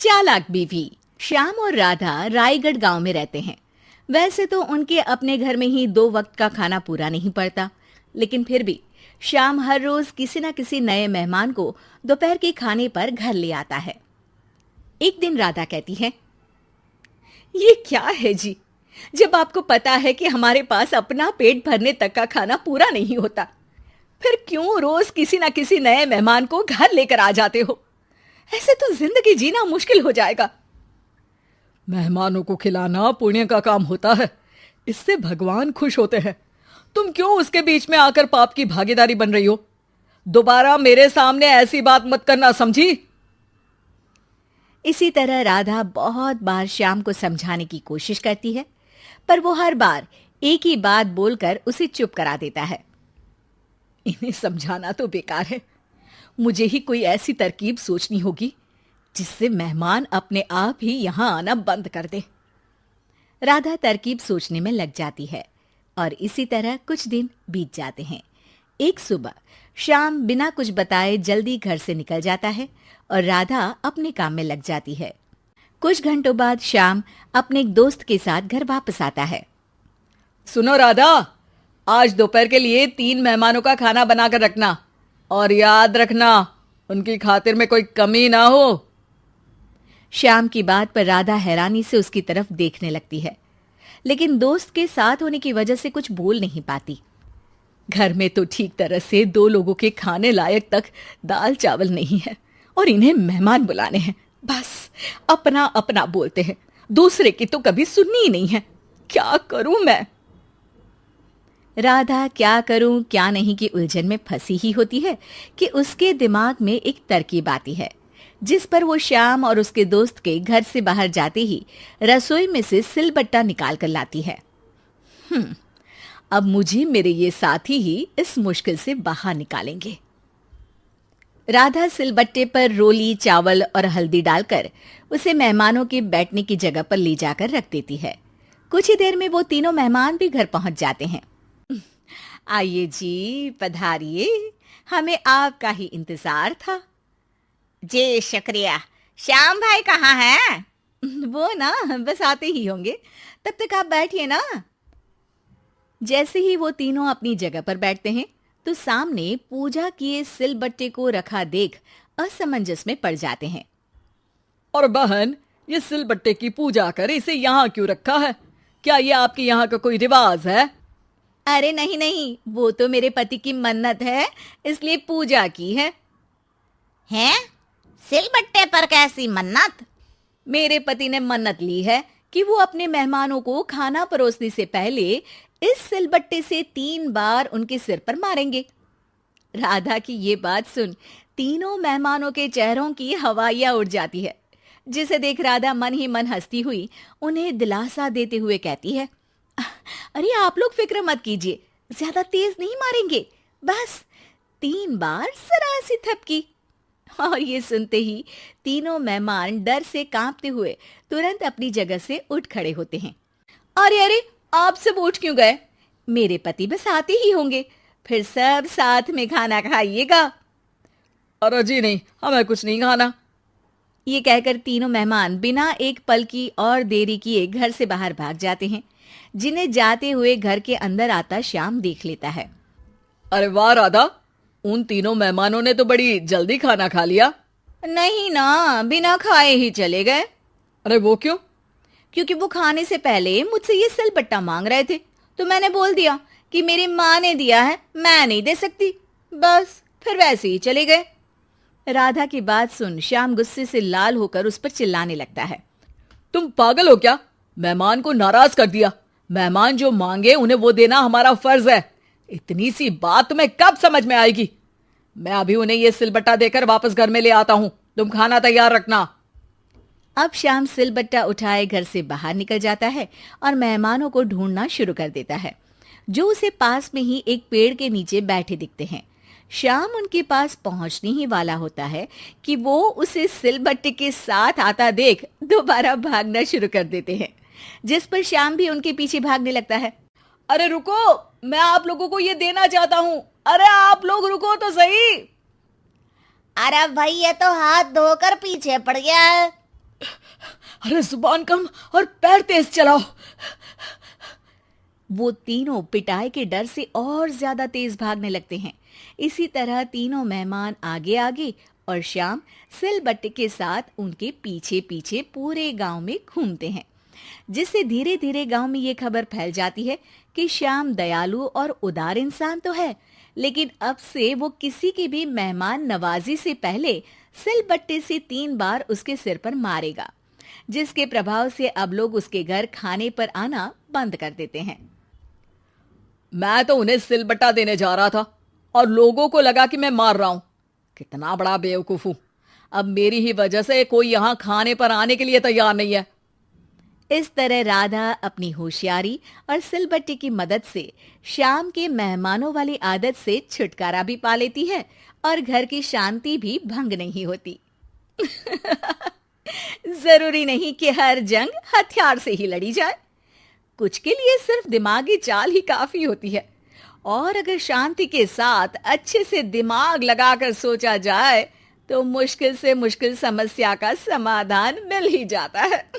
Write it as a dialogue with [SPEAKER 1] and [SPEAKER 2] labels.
[SPEAKER 1] चालाक बीवी। श्याम और राधा रायगढ़ गांव में रहते हैं। वैसे तो उनके अपने घर में ही 2 वक्त का खाना पूरा नहीं पड़ता, लेकिन फिर भी श्याम हर रोज किसी न किसी नए मेहमान को दोपहर के खाने पर घर ले आता है। एक दिन राधा कहती है, ये क्या है जी, जब आपको पता है कि हमारे पास अपना पेट भरने तक का खाना पूरा नहीं होता, फिर क्यों रोज किसी न किसी नए मेहमान को घर लेकर आ जाते हो? ऐसे तो जिंदगी जीना मुश्किल हो जाएगा।
[SPEAKER 2] मेहमानों को खिलाना पुण्य का काम होता है, इससे भगवान खुश होते हैं। तुम क्यों उसके बीच में आकर पाप की भागीदारी बन रही हो? दोबारा मेरे सामने ऐसी बात मत करना, समझी?
[SPEAKER 1] इसी तरह राधा बहुत बार श्याम को समझाने की कोशिश करती है, पर वो हर बार एक ही बात बोलकर उसे चुप करा देता है।
[SPEAKER 2] इन्हें समझाना तो बेकार है। मुझे ही कोई ऐसी तरकीब सोचनी होगी जिससे मेहमान अपने आप ही यहां आना बंद कर दे।
[SPEAKER 1] राधा तरकीब सोचने में लग जाती है और इसी तरह कुछ दिन बीत जाते हैं। एक सुबह श्याम बिना कुछ बताए जल्दी घर से निकल जाता है और राधा अपने काम में लग जाती है। कुछ घंटों बाद श्याम अपने एक दोस्त के साथ घर वापस आता है।
[SPEAKER 2] सुनो राधा, आज दोपहर के लिए 3 मेहमानों का खाना बनाकर रखना, और याद रखना उनकी खातिर में कोई कमी ना हो।
[SPEAKER 1] श्याम की बात पर राधा हैरानी से उसकी तरफ देखने लगती है, लेकिन दोस्त के साथ होने की वजह से कुछ बोल नहीं पाती।
[SPEAKER 2] घर में तो ठीक तरह से 2 लोगों के खाने लायक तक दाल चावल नहीं है, और इन्हें मेहमान बुलाने हैं। बस अपना अपना बोलते हैं, दूसरे की तो कभी सुननी ही नहीं है। क्या करूं मैं?
[SPEAKER 1] राधा क्या करूं क्या नहीं की उलझन में फंसी ही होती है कि उसके दिमाग में एक तरकीब आती है, जिस पर वो श्याम और उसके दोस्त के घर से बाहर जाते ही रसोई में से सिलबट्टा निकाल कर लाती है।
[SPEAKER 2] अब मुझे मेरे ये साथी ही इस मुश्किल से बाहर निकालेंगे।
[SPEAKER 1] राधा सिलबट्टे पर रोली, चावल और हल्दी डालकर उसे मेहमानों के बैठने की जगह पर ले जाकर रख देती है। कुछ ही देर में वो तीनों मेहमान भी घर पहुंच जाते हैं।
[SPEAKER 2] आइए जी, पधारिए, हमें आपका ही इंतजार था।
[SPEAKER 3] जी शुक्रिया। श्याम भाई कहाँ हैं?
[SPEAKER 1] वो ना बस आते ही होंगे, तब तक आप बैठिए ना। जैसे ही वो तीनों अपनी जगह पर बैठते हैं तो सामने पूजा किए सिलबट्टे को रखा देख असमंजस में पड़ जाते हैं।
[SPEAKER 2] और बहन, ये सिलबट्टे की पूजा कर इसे यहाँ क्यों रखा है? क्या ये आपके यहाँ का कोई रिवाज है?
[SPEAKER 1] अरे नहीं नहीं, वो तो मेरे पति की मन्नत है, इसलिए पूजा की है।
[SPEAKER 3] हैं? सिलबट्टे पर कैसी मन्नत?
[SPEAKER 1] मेरे पति ने मन्नत ली है कि वो अपने मेहमानों को खाना परोसने से पहले इस सिलबट्टे से 3 बार उनके सिर पर मारेंगे। राधा की ये बात सुन तीनों मेहमानों के चेहरों की हवाइयां उड़ जाती है, जिसे देख राधा मन ही मन हंसती हुई उन्हें दिलासा देते हुए कहती है, अरे आप लोग फिक्र मत कीजिए, ज्यादा तेज नहीं मारेंगे, बस 3 बार जरा सी थपकी। और ये सुनते ही तीनों मेहमान डर से कांपते हुए तुरंत अपनी जगह से उठ खड़े होते हैं। अरे अरे, आप सब उठ क्यों गए? मेरे पति बस आते ही होंगे, फिर सब साथ में खाना खाइएगा।
[SPEAKER 2] अरे जी नहीं, हमें कुछ नहीं खाना।
[SPEAKER 1] ये कहकर तीनों मेहमान बिना एक पल की और देरी किए घर से बाहर भाग जाते हैं, जिन्हें जाते हुए घर के अंदर आता श्याम देख लेता है।
[SPEAKER 2] अरे वाह राधा, उन तीनों मेहमानों ने तो बड़ी जल्दी खाना खा लिया।
[SPEAKER 1] नहीं ना, बिना खाए ही चले गए।
[SPEAKER 2] अरे वो क्यों?
[SPEAKER 1] क्योंकि वो खाने से पहले मुझसे ये सिलबट्टा मांग रहे थे, तो मैंने बोल दिया कि मेरी माँ ने दिया है, मैं नहीं दे सकती। बस फिर वैसे ही चले गए। राधा की बात सुन श्याम गुस्से से लाल होकर उस पर चिल्लाने लगता है।
[SPEAKER 2] तुम पागल हो क्या? मेहमान को नाराज कर दिया। मेहमान जो मांगे उन्हें वो देना हमारा फर्ज है। इतनी सी बात तुम्हें कब समझ में आएगी? मैं अभी उन्हें ये सिलबट्टा देकर वापस घर में ले आता हूं, तुम खाना तैयार रखना।
[SPEAKER 1] अब श्याम सिलबट्टा उठाए घर से बाहर निकल जाता है और मेहमानों को ढूंढना शुरू कर देता है, जो उसे पास में ही एक पेड़ के नीचे बैठे दिखते हैं। श्याम उनके पास पहुंचने ही वाला होता है कि वो उसे सिलबट्टे के साथ आता देख दोबारा भागना शुरू कर देते हैं, जिस पर श्याम भी उनके पीछे भागने लगता है।
[SPEAKER 2] अरे रुको, मैं आप लोगों को ये देना चाहता हूँ। अरे आप लोग रुको तो सही।
[SPEAKER 3] अरे भाई, ये तो हाथ धोकर पीछे पड़ गया है।
[SPEAKER 2] अरे जुबान कम और पैर तेज चलाओ।
[SPEAKER 1] वो तीनों पिटाई के डर से और ज्यादा तेज भागने लगते हैं। इसी तरह तीनों मेहमान आगे आगे और श्याम सिलबट्टे के साथ उनके पीछे पीछे पूरे गांव में घूमते हैं, जिससे धीरे धीरे गांव में ये खबर फैल जाती है कि श्याम दयालु और उदार इंसान तो है, लेकिन अब से वो किसी की भी मेहमान नवाजी से पहले सिलबट्टे से 3 बार उसके सिर पर मारेगा, जिसके प्रभाव से अब लोग उसके घर खाने पर आना बंद कर देते हैं।
[SPEAKER 2] मैं तो उन्हें सिलबट्टा देने जा रहा था और लोगों को लगा कि मैं मार रहा हूं। कितना बड़ा बेवकूफ हूं। अब मेरी ही वजह से कोई यहां खाने पर आने के लिए तैयार नहीं है।
[SPEAKER 1] इस तरह राधा अपनी होशियारी और सिलबट्टे की मदद से श्याम के मेहमानों वाली आदत से छुटकारा भी पा लेती है और घर की शांति भी भंग नहीं होती। जरूरी नहीं कि हर जंग हथियार से ही लड़ी जाए। कुछ के लिए सिर्फ दिमागी चाल ही काफी होती है, और अगर शांति के साथ अच्छे से दिमाग लगाकर सोचा जाए तो मुश्किल से मुश्किल समस्या का समाधान मिल ही जाता है।